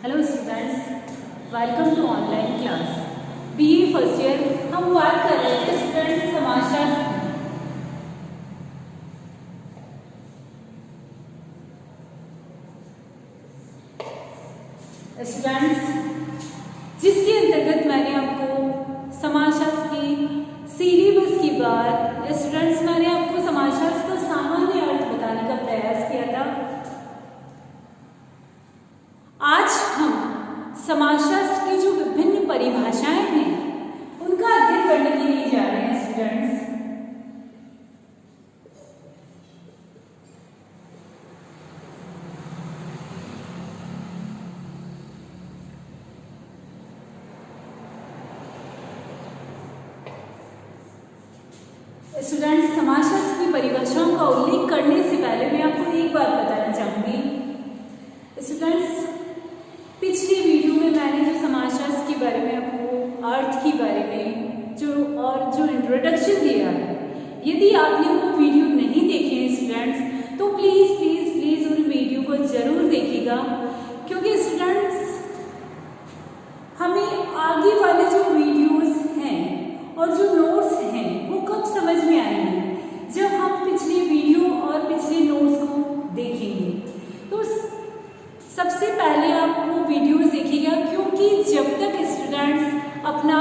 Hello students, welcome to online class. BA first year हम बात कर रहे थे स्टूडेंट्स समाजशास्त्र की। स्टूडेंट्स, जिसके अंतर्गत मैंने आपको समाजशास्त्र की सिलेबस की बात स्टूडेंट्स मैंने आपको समाजशास्त्र का सामान्य अर्थ बताने का प्रयास किया था। आज हम समाजशास्त्र की जो विभिन्न परिभाषाएं हैं उनका अध्ययन करने के लिए जा रहे हैं स्टूडेंट्स। स्टूडेंट्स, समाजशास्त्र की परिभाषाओं का उल्लेख करने से पहले मैं आपको एक बात बताना चाहूंगी। स्टूडेंट्स, पिछली वीडियो में मैंने जो समाजशास्त्र के बारे में आपको अर्थ के बारे में जो इंट्रोडक्शन दिया है, यदि आपने वो वीडियो नहीं देखे हैं स्टूडेंट्स तो प्लीज उन वीडियो को जरूर देखिएगा, क्योंकि स्टूडेंट्स हमें आगे वाले जो वीडियोस हैं और जो नोट्स हैं वो कब समझ में आएंगे, जब हम पिछली वीडियो और पिछले नोट्स को देखेंगे। तो सबसे पहले आप वो वीडियोस देखिएगा, क्योंकि जब तक स्टूडेंट्स अपना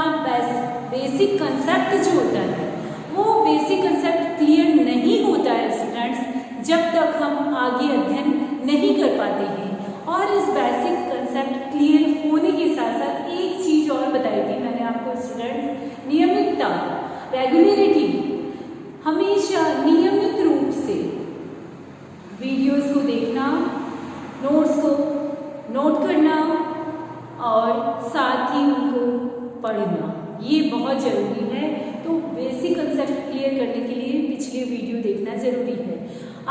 बेसिक कंसेप्ट जो होता है वो बेसिक कंसेप्ट क्लियर नहीं होता है स्टूडेंट्स, जब तक हम आगे अध्ययन नहीं कर पाते हैं। और इस बेसिक कंसेप्ट क्लियर होने के साथ साथ एक चीज और बताई थी मैंने आपको स्टूडेंट्स, नियमितता, रेगुलरिटी। हमेशा नियमित रूप से वीडियोस को देखना, नोट्स को नोट करना और साथ ही उनको पढ़ना, ये बहुत ज़रूरी है। तो बेसिक कंसेप्ट क्लियर करने के लिए पिछले वीडियो देखना ज़रूरी है।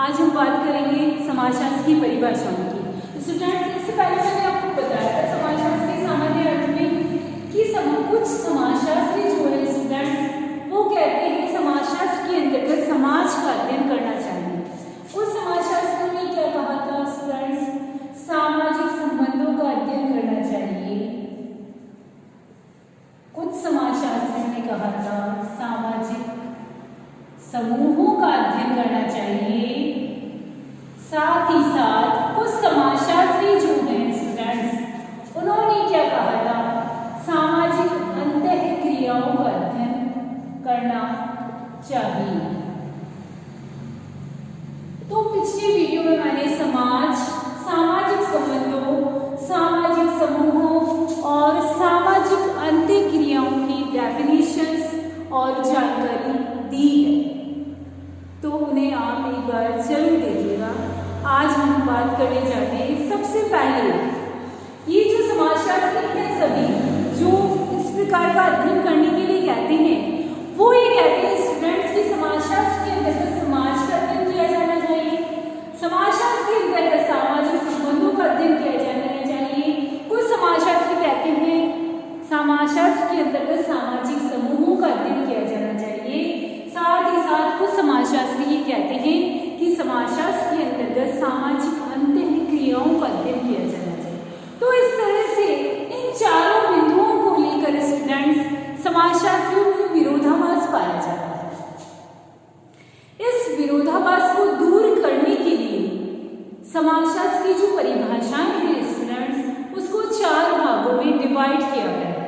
आज हम बात करेंगे समाजशास्त्र की परिभाषाओं की। स्टूडेंट्स, इससे पहले मैंने आपको बताया था समाजशास्त्र के सामान्य अर्थ में कि कुछ समाजशास्त्री जो है स्टूडेंट्स वो कहते हैं समाजशास्त्र के अंतर्गत समाज का अध्ययन करना चाहिए। उस समाजशास्त्र ने क्या कहा था स्टूडेंट्स? सामाजिक संबंधों का अध्ययन करना चाहिए। कुछ समाजशास्त्रियों ने कहा था सामाजिक समूहों का अध्ययन करना चाहिए। साथ ही साथ कुछ समाजशास्त्री जो हैं स्टूडेंट्स उन्होंने क्या कहा था? सामाजिक अंतःक्रियाओं का अध्ययन करना चाहिए। तो पिछली वीडियो में मैंने सामाजिक संबंधों, सामाजिक समूहों और सामाजिक अंतःक्रियाओं की डेफिनेशंस और जानकारी दी है, तो उन्हें आप एक बार जरूर देखिएगा। आज हम बात करने जाते हैं सबसे पहले ये जो समाजशास्त्री हैं सभी जो इस प्रकार का अध्ययन करने के लिए कहते हैं, वो ये कहते हैं स्टूडेंट्स की समाजशास्त्र के अंतर्गत समाज का अध्ययन किया जाना चाहिए, समाजशास्त्र के अंतर्गत सामाजिक संबंधों का अध्ययन किया जाना चाहिए। कुछ समाजशास्त्री कहते हैं समाजशास्त्र के अंतर्गत सामाजिक समूहों का अध्ययन किया जाना चाहिए। साथ ही साथ कुछ समाजशास्त्री ये कहते हैं कि समाजशास्त्र के अंतर्गत सामाजिक अंतःक्रियाओं का अध्ययन किया जाना चाहिए। तो इस तरह से इन चारों बिंदुओं को लेकर स्टूडेंट्स समाजशास्त्रियों में विरोधाभास पाया जाता है। इस विरोधाभास को दूर करने के लिए समाजशास्त्र की जो परिभाषाएं हैं स्टूडेंट्स उसको चार भागों में डिवाइड किया गया है।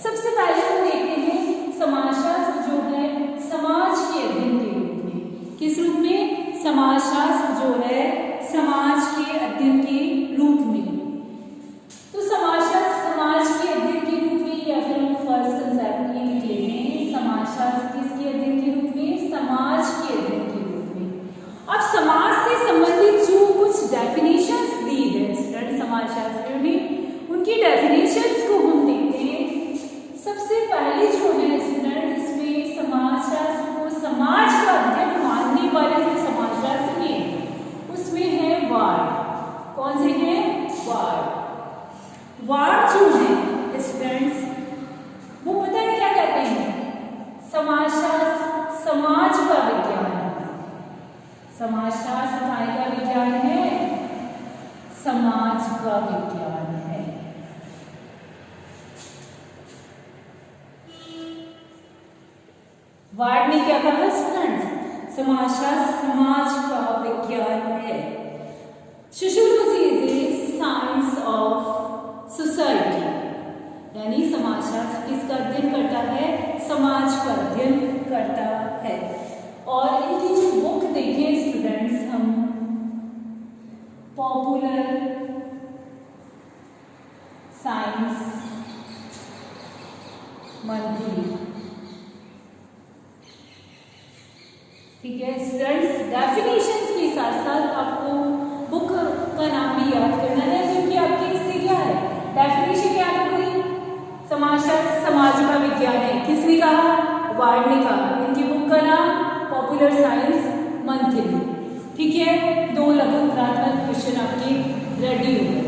सबसे पहले हम देखते हैं समाजशास्त्र जो है समाज के अध्ययन के रूप में। किस रूप में? समाजशास्त्र जो है समाज के अध्ययन के रूप में। तो समाजशास्त्र समाज के अध्ययन के रूप में, या फिर हम फर्स्ट कंसेप्ट ये लिख लेते हैं समाजशास्त्र किसके अध्ययन के रूप में? समाज के अध्ययन के रूप में। अब समाज से संबंधित जो कुछ डेफिनेशंस दी है स्टूडेंट समाजशास्त्रियों ने, उनकी डेफिनेशंस को हम देखते हैं। सबसे पहले जो है स्टूडेंट इसमें समाजशास्त्र को समाज का अध्ययन मानने वाले जो समाजशास्त्री हैं उसमें है वार्ड। कौन से हैं? वार्ड जो है स्टूडेंट्स वो पता है क्या कहते हैं? समाजशास्त्र समाज का विज्ञान है। समाजशास्त्र का विज्ञान है, समाज का विज्ञान है। वार्ड ने क्या कहा स्टूडेंट्स? समाजशास्त्र समाज का विज्ञान है। Sociology is a science of society, यानी समाजशास्त्र किसका अध्ययन करता है? समाज का अध्ययन करता है। और इनकी जो बुक देखें स्टूडेंट्स हम, पॉपुलर साइंस मंथली, ठीक है स्टूडेंट्स। डेफिनेशंस के साथ साथ आपको बुक का नाम भी याद करना है, क्योंकि आपके इससे क्या है, डेफिनेशन क्या हो गई? समाजशास्त्र समाज का विज्ञान है। किसने कहा? वार्ड ने कहा। इनकी बुक का नाम पॉपुलर साइंस मंथली, ठीक है। 2 लघुपरात्मक क्वेश्चन आपके रेडी हो गए।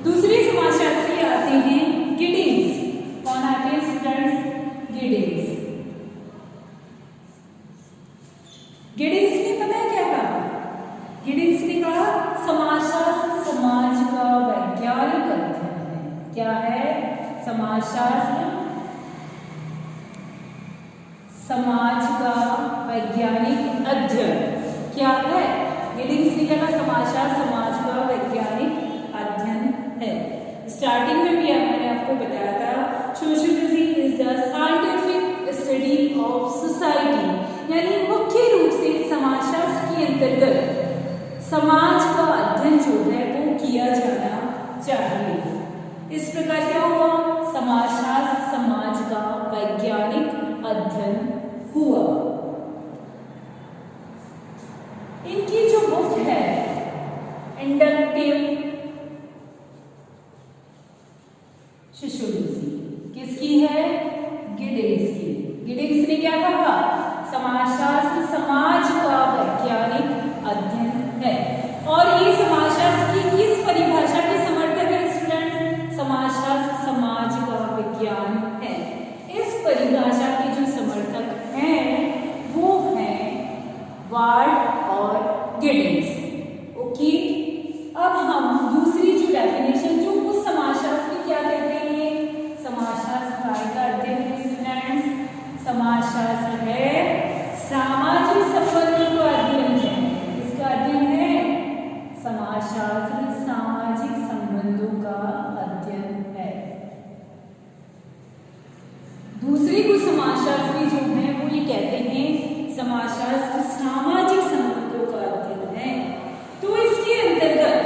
दूसरे समाजशास्त्री आते हैं गिडिंग्स। कौन आते हैं स्टूडेंट्स? गिडिंग्स। गिडिंग्स ने पता है क्या कहा? गिडिंग्स ने कहा समाजशास्त्र समाज का वैज्ञानिक अध्ययन है। क्या है? समाजशास्त्र समाज का वैज्ञानिक अध्ययन क्या है? गिडिंग्स ने कहा समाजशास्त्र समाज का वैज्ञानिक अध्ययन है। स्टार्टिंग में भी मैंने आपको बताया था, sociology is the scientific study of society, यानी मुख्य रूप से समाजशास्त्र के अंतर्गत समाज का अध्ययन जो है वो किया जाना चाहिए। इस प्रकार क्या हुआ? समाजशास्त्र समाज का वैज्ञानिक अध्ययन हुआ। इनकी जो बुक है इंडक्टिव सोशियोलॉजी, किसकी है? गिडिंग्स की। गिडिंग्स ने क्या कहा? समाजशास्त्र समाज का वैज्ञानिक अध्ययन है। और ये समाजशास्त्र की किस परिभाषा के समर्थक है स्टूडेंट? समाजशास्त्र समाज का विज्ञान है। इस परिभाषा के जो समर्थक हैं वो हैं वार्ड और गिडिंग्स। ओके, अब हम दूसरी जो डेफिनेशन जो उस समाजशास्त्र क्या कहते हैं? समाजशास्त्र का अध्ययन है स्टूडेंट्स। समाजशास्त्र है सामाजिक संबंधों का अध्ययन है। इसका अध्ययन है समाजशास्त्र सामाजिक संबंधों का अध्ययन है। दूसरे कुछ समाजशास्त्री जो हैं वो ये कहते हैं समाजशास्त्र सामाजिक संबंधों का अध्ययन है। तो इसके अंतर्गत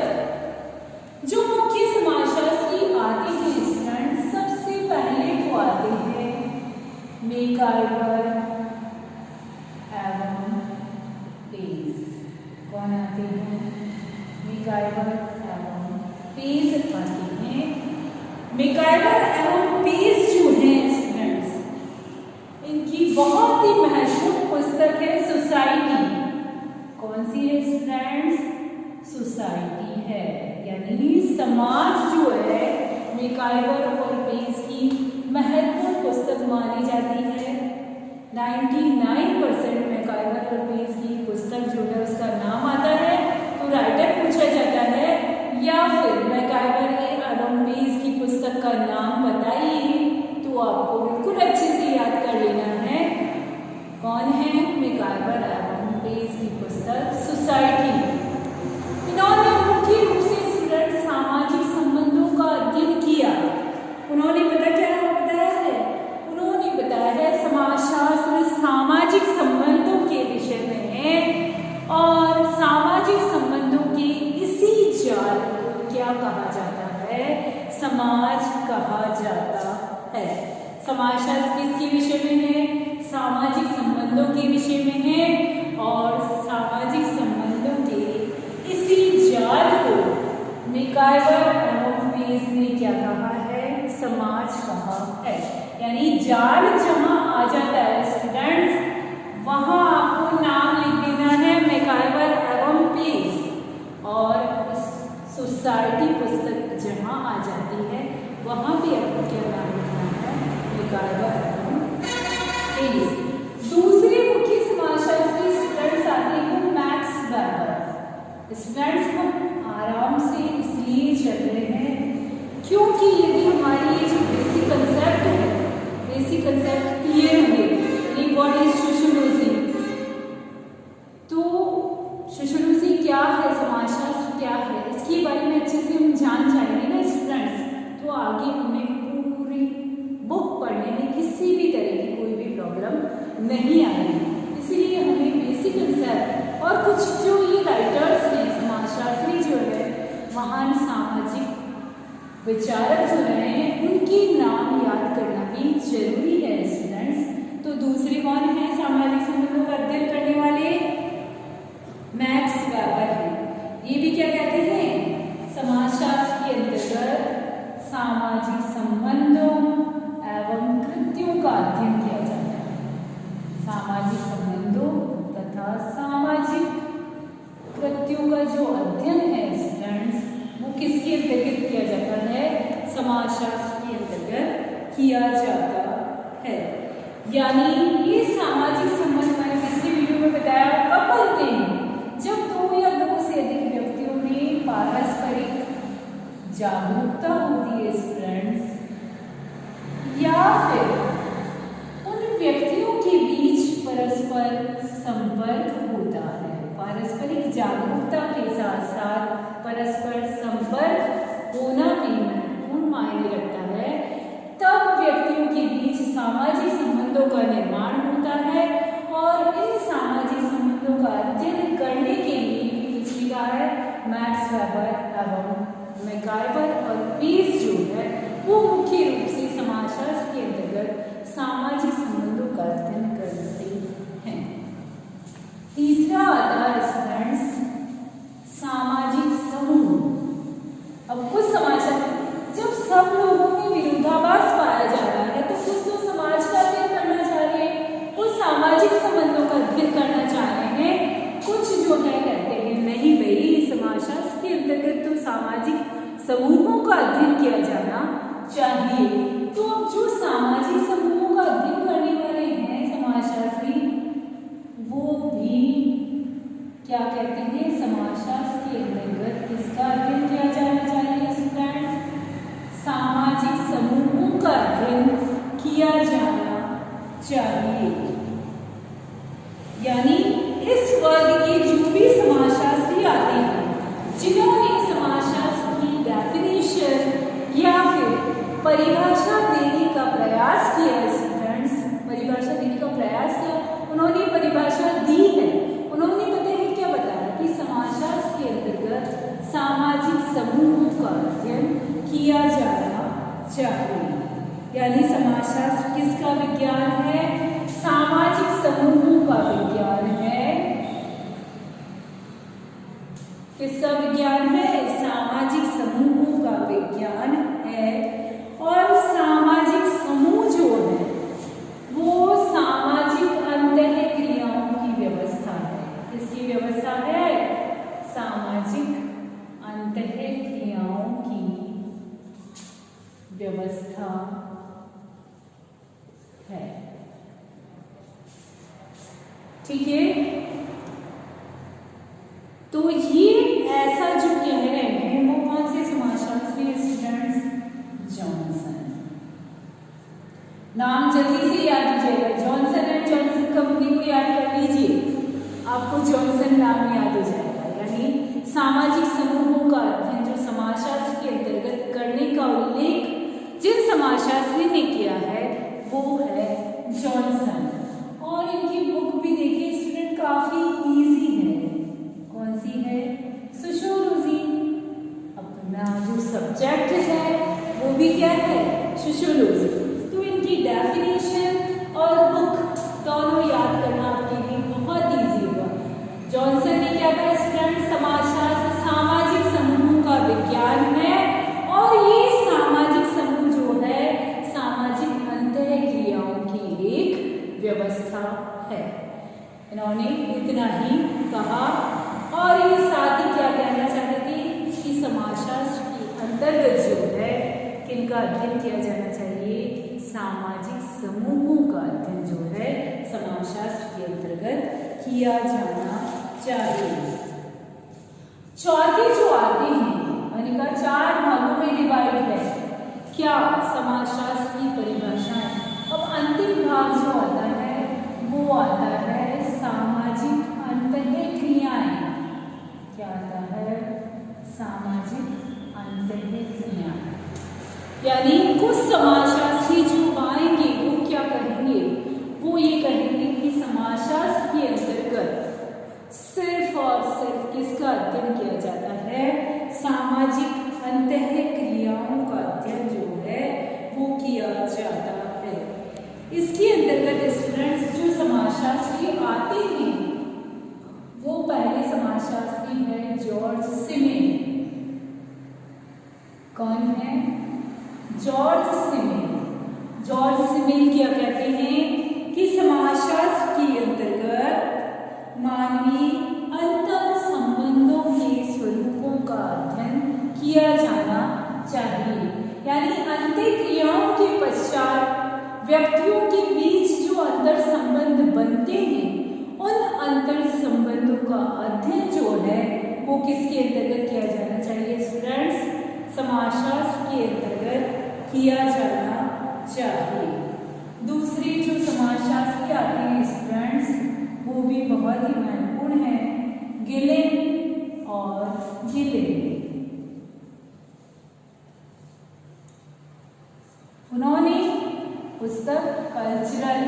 जो मुख्य समाजशास्त्री आते हैं स्टूडेंट, सबसे पहले तो आते हैं मैकाइवर एवं पेज। कौन आते हैं? मैकाइवर एवं पेज आते हैं। मैकाइवर एवं पेज जो हैं स्टूडेंट्स, इनकी बहुत ही महत्वपूर्ण पुस्तक है सोसाइटी। कौन सी है स्टूडेंट्स? सोसाइटी है, यानी समाज जो है मैकाइवर और पेज की महत्वपूर्ण पुस्तक मानी जाती है। 99% मैकाइवर और पेज की पुस्तक जो है उसका नाम आता है तो राइटर पूछा जाता है या फिर मैकाइवर एवं पेज की पुस्तक का नाम बताइए, तो आपको बिल्कुल अच्छे से याद कर लेना है कौन है मैकाइवर एवं पेज की पुस्तक सोसाइटी। इन्होंने मुख्य रूप से स्टूडेंट सामाजिक संबंधों का अध्ययन किया। उन्होंने बताया है, उन्होंने बताया है समाजशास्त्र सामाजिक संबंधों के विषय में है और सामाजिक संबंधों के इसी जाल को क्या कहा जाता है? समाज कहा जाता है। समाजशास्त्र किसके विषय में है? सामाजिक संबंधों के विषय में है और सामाजिक संबंधों के इसी जाल को मैकाइवर एवं पेज ने क्या कहा है? समाज कहा है। यानी जाल जहां आ जाता है स्टूडेंट्स, वहां आपको नाम लिख देना है मैकाइवर एवं पेज, और सोसाइटी पुस्तक जहां आ जाती है वहां भी आपको क्या नाम लिखना है? मैकाइवर एवं पेज। दूसरे मुख्य समाजशास्त्री स्टूडेंट्स आते हैं मैक्स वेबर। स्टूडेंट्स हम आराम से इसलिए चल रहे हैं क्योंकि यदि हमारी ये जो बेसिक कंसेप्ट है, बेसिक कंसेप्ट क्लियर हुए कि व्हाट इज सोशियोलॉजी। तो सोशियोलॉजी क्या है, समाजशास्त्र क्या है, इसके बारे में अच्छे से हम जान जाएंगे ना स्टूडेंट्स, तो आगे हमें पूरी बुक पढ़ने में किसी भी तरह की कोई भी प्रॉब्लम नहीं आएगी। इसीलिए हमें बेसिक कंसेप्ट और कुछ जो ये राइटर्स हैं, समाजशास्त्री जो है, महान सामाजिक विचारक जो रहे हैं, उनके नाम याद करना भी जरूरी है स्टूडेंट्स। तो दूसरे कौन है सामाजिक संबंधों का अध्ययन करने वाले? मैक्स वेबर है। ये भी क्या कहते हैं, समाजशास्त्र के अंतर्गत सामाजिक संबंधों एवं कृत्यों का अध्ययन किया जाता है। सामाजिक संबंधों तथा सामाजिक कृत्यों का जो अध्ययन है स्टूडेंट्स, वो किसके अंतर्गत किया जाता है? समाजशास्त्र के अंतर्गत किया जाता है। यानी ये सामाजिक संबंध मैंने पिछले वीडियो में बताया कब बनते हैं? जब दो या दो से अधिक व्यक्तियों में पारस्परिक जागरूकता होती है स्टूडेंट्स, या फिर उन व्यक्तियों के बीच परस्पर संपर्क होता है। पारस्परिक जागरूकता के साथ साथ परस्पर संपर्क होना भी महत्वपूर्ण मायने रखता है। तब व्यक्तियों के बीच सामाजिक संबंधों का निर्माण होता है और इन सामाजिक संबंधों का अध्ययन करने के लिए किसने कहा है? मैक्स वेबर एवं मैकाइवर और पीस जो है वो मुख्य रूप से समाजशास्त्र के अंतर्गत सामाजिक संबंधों का अध्ययन करते हैं। तीसरा आता है स्टूडेंट्स सामाजिक समूह। अब कुछ समाजशास्त्र जब सब लोगों में विरोधाभास पाया जा रहा है तो कुछ तो समाज का अध्ययन करना चाह रहे हैं, कुछ सामाजिक संबंधों का अध्ययन करना चाह रहे हैं, कुछ जो है कहते हैं नहीं भाई समाजशास्त्र के अंतर्गत तो सामाजिक समूहों का अध्ययन किया जाना चाहिए। तो अब जो सामाजिक समूहों का अध्ययन करने वाले हैं समाजशास्त्री, वो भी क्या कहते हैं? समाजशास्त्र के अंतर्गत किसका अध्ययन किया जाना चाहिए स्टूडेंट्स? सामाजिक समूहों का अध्ययन किया जाना चाहिए। यानी इस वर्ग के जो भी समाजशास्त्री आते हैं, जिन्होंने समाजशास्त्र की डेफिनेशन या फिर परिभाषा देने का प्रयास किया है स्टूडेंट्स, परिभाषा देने का प्रयास किया, उन्होंने परिभाषा दी है, उन्होंने पता है क्या बताया कि समाजशास्त्र के अंतर्गत सामाजिक समूहों का अध्ययन किया जाना चाहिए। यानी समाजशास्त्र किसका विज्ञान है? सामाजिक समूहों का विज्ञान है। किसका विज्ञान है? सामाजिक समूहों का विज्ञान है। और सामाजिक समूह जो है वो सामाजिक अंतःक्रियाओं की व्यवस्था है। किसकी व्यवस्था है? सामाजिक अंतःक्रियाओं की व्यवस्था है। ठीक है, तो ये ऐसा जो कह रहे हैं वो कौन से समाजशास्त्री स्टूडेंट्स? जॉनसन। नाम जल्दी से याद हो जाएगा, जॉनसन एंड जॉनसन कंपनी को याद कर लीजिए, आपको जॉनसन नाम याद हो जाएगा। यानी सामाजिक समूहों का अध्ययन जो समाजशास्त्र के अंतर्गत करने का उल्लेख जिन समाजशास्त्री ने किया है वो है जॉनसन। और इनकी बुक भी देखिए स्टूडेंट काफी इजी है। कौन सी है? सोशियोलॉजी। अपना जो सब्जेक्ट है वो भी क्या है? सोशियोलॉजी। तो इनकी डेफिनेशन और बुक दोनों याद करना आपके लिए बहुत इजी होगा। जॉनसन ने क्या कहा स्टूडेंट? समाजशास्त्र सामाजिक समूहों का विज्ञान है और ये सामाजिक समूह जो है सामाजिक अंतःक्रियाओं की एक व्यवस्था है। इन्होंने इतना ही कहा और ये साथ ही क्या कहना चाहते थे कि समाजशास्त्र के अंतर्गत जो है किनका अध्ययन किया जाना चाहिए? सामाजिक समूहों का अध्ययन जो है समाजशास्त्र के अंतर्गत किया जाना चाहिए। चौथे जो आते हैं मैंने कहा 4 भागों में डिवाइड है क्या? समाजशास्त्र की परिभाषाएं। अब अंतिम भाग जो आता है वो आता है सामाजिक अंतःक्रियाएं। क्या आता है? सामाजिक अंतःक्रियाएं। यानी कुछ समाजशास्त्री जो आएंगे वो क्या कहेंगे? वो ये कहेंगे कि समाजशास्त्र के अंतर्गत सिर्फ और सिर्फ किसका अध्ययन किया जाता है? सामाजिक अंतःक्रियाओं का अध्ययन जो है वो किया जाता है। इसके अंतर्गत स्टूडेंट्स जो समाजशास्त्री आते हैं वो पहले समाजशास्त्री है जॉर्ज सिमेन। कौन है? George semen. जॉर्ज सिमेन क्या कहते हैं कि समाजशास्त्र के अंतर्गत मानवीय अंतर संबंधों के स्वरूपों का अध्ययन किया जाना चाहिए। यानी अंतःक्रियाओं के पश्चात व्यक्तियों के बीच जो अंतर संबंध बनते हैं उन अंतर संबंधों का अध्ययन जो है वो किसके अंतर्गत किया जाना चाहिए स्टूडेंट्स? समाजशास्त्र के अंतर्गत किया जाना चाहिए। दूसरे जो समाजशास्त्री आते हैं स्टूडेंट्स वो भी बहुत ही महत्वपूर्ण है, गिलेन और गिलेन। उन्होंने पुस्तक कल्चरल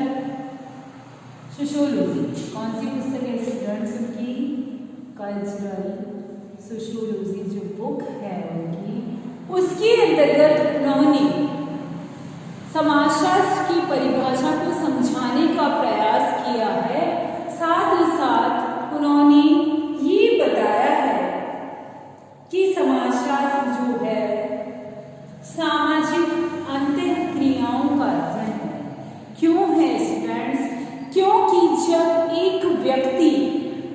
सोशियोलॉजी, कौन सी पुस्तक है स्टूडेंट्स की? कल्चरल सोशियोलॉजी जो बुक है उनकी, उसके अंतर्गत उन्होंने समाजशास्त्र की परिभाषा को समझाने का प्रयास किया है। साथ ही साथ उन्होंने ये बताया है कि समाजशास्त्र जो है सामाजिक अंतःक्रियाओं का अध्ययन है। क्यों है स्टूडेंट्स? क्योंकि जब एक व्यक्ति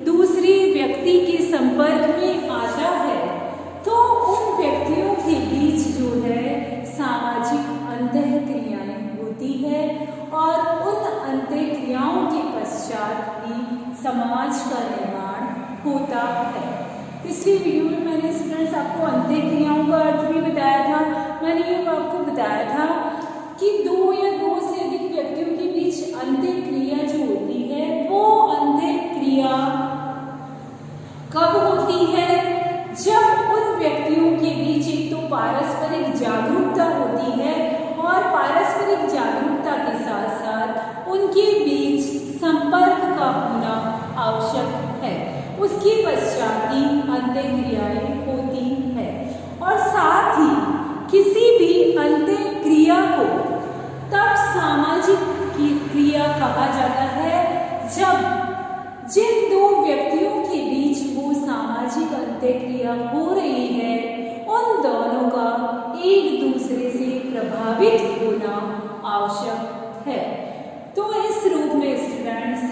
दूसरे व्यक्ति के संपर्क में आता है तो उन व्यक्तियों के बीच जो है सामाजिक अंतःक्रियाएं होती है और उन अंतःक्रियाओं के पश्चात ही समाज का निर्माण होता है। पिछली वीडियो में मैंने स्टूडेंट्स आपको अंतःक्रियाओं का अर्थ भी बताया था। मैंने ये आपको बताया था कि दो या दो से अधिक व्यक्तियों के बीच अंतःक्रिया जो होती है वो अंतःक्रिया कब होती है? जब उन व्यक्तियों के बीच एक तो पारस्परिक जागरूकता होती है और पारस्परिक जागरूकता के साथ साथ उनके बीच संपर्क का होना आवश्यक है। उसके पश्चात ही अंतःक्रियाएं होती है और साथ ही किसी भी अंतःक्रिया को तब सामाजिक क्रिया कहा जाता है जब जिन दो व्यक्तियों के बीच वो सामाजिक अंतःक्रिया हो रही है उन दोनों का एक दूसरे से प्रभावित होना आवश्यक है। तो इस रूप में स्टूडेंट्स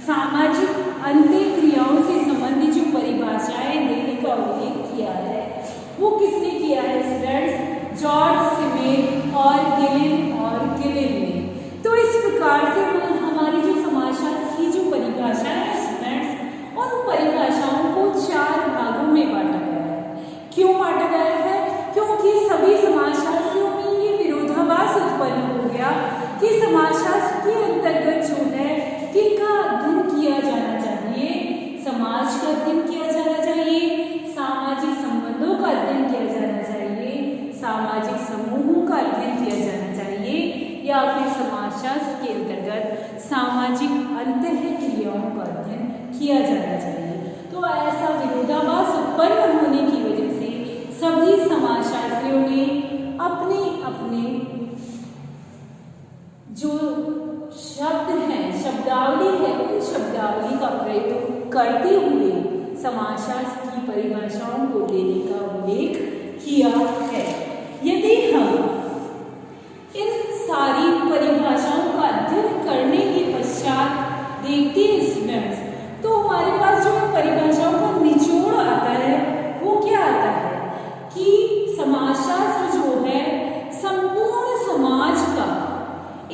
सामाजिक अंतःक्रियाओं से संबंधित जो परिभाषाएं देने का उल्लेख किया है वो किसने किया है स्टूडेंट्स? जॉर्ज सिमेन और गिलेन ने। तो इस प्रकार से हमारी जो समाजशास्त्र की जो परिभाषा है स्टूडेंट्स उन परिभाषाओं को 4 भागों में बांटा गया है। क्यों बांटा गया है? क्योंकि सभी समाजशास्त्रियों में ये विरोधाभास उत्पन्न हो गया कि समाजशास्त्र के अंतर्गत जो है किनका अध्ययन किया जाना चाहिए? समाज का अध्ययन किया जाना चाहिए, सामाजिक संबंधों का अध्ययन किया जाना चाहिए, सामाजिक समूहों का अध्ययन किया जाना चाहिए या फिर समाजशास्त्र के अंतर्गत सामाजिक अंतःक्रियाओं का अध्ययन किया जाना चाहिए। तो ऐसा विरोधाभास उत्पन्न होने की वजह से सभी समाजशास्त्रियों ने अपने अपने जो शब्द हैं, शब्दावली है, उन शब्दावली का प्रयोग करते हुए समाजशास्त्र की परिभाषाओं को लेने का उल्लेख किया है। यदि हम इन सारी परिभाषाओं का अध्ययन करने के पश्चात देखते हैं स्टूडेंट्स तो हमारे पास जो परिभाषाओं का निचोड़ आता है वो क्या आता है कि समाजशास्त्र जो है संपूर्ण समाज का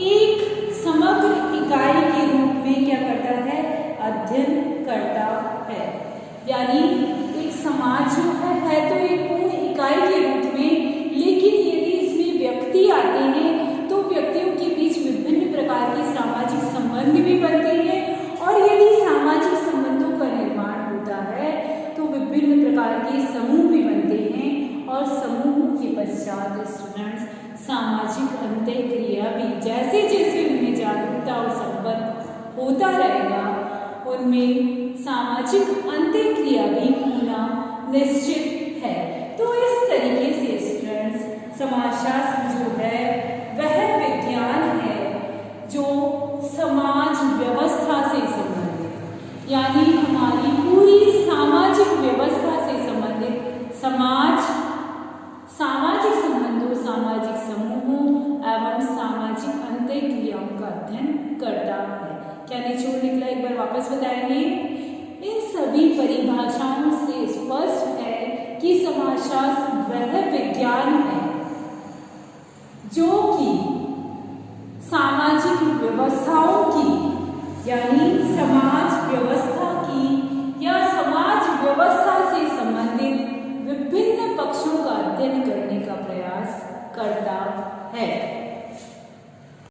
एक समग्र इकाई के रूप में क्या करता है? अध्ययन करता है। यानी एक समाज जो है तो एक पूर्ण इकाई के रूप में, लेकिन यदि इसमें व्यक्ति आते हैं तो व्यक्तियों के बीच विभिन्न प्रकार के सामाजिक संबंध भी बनते हैं विभिन्न प्रकार के समूह भी बनते हैं और समूह के पश्चात स्टूडेंट्स सामाजिक अंतःक्रिया भी जैसे जैसे उनमें जागरूकता और संपर्क होता रहेगा उनमें सामाजिक अंतःक्रिया भी होना निश्चित है। तो इस तरीके से स्टूडेंट्स समाजशास्त्र जो है वह विज्ञान है जो समाज व्यवस्था से संबंधित यानी हमारी पूरी सामाजिक व्यवस्था से संबंधित सामाजिक संबंधों, सामाजिक समूहों एवं सामाजिक अंतःक्रियाओं का अध्ययन करता है। क्या निचोड़ निकला एक बार वापस बताएंगे। इन सभी परिभाषाओं से स्पष्ट है कि समाजशास्त्र वह विज्ञान है जो कि सामाजिक व्यवस्थाओं की यानी समाज व्यवस्था की या समाज व्यवस्था से संबंधित विभिन्न पक्षों का अध्ययन करने का प्रयास करता है।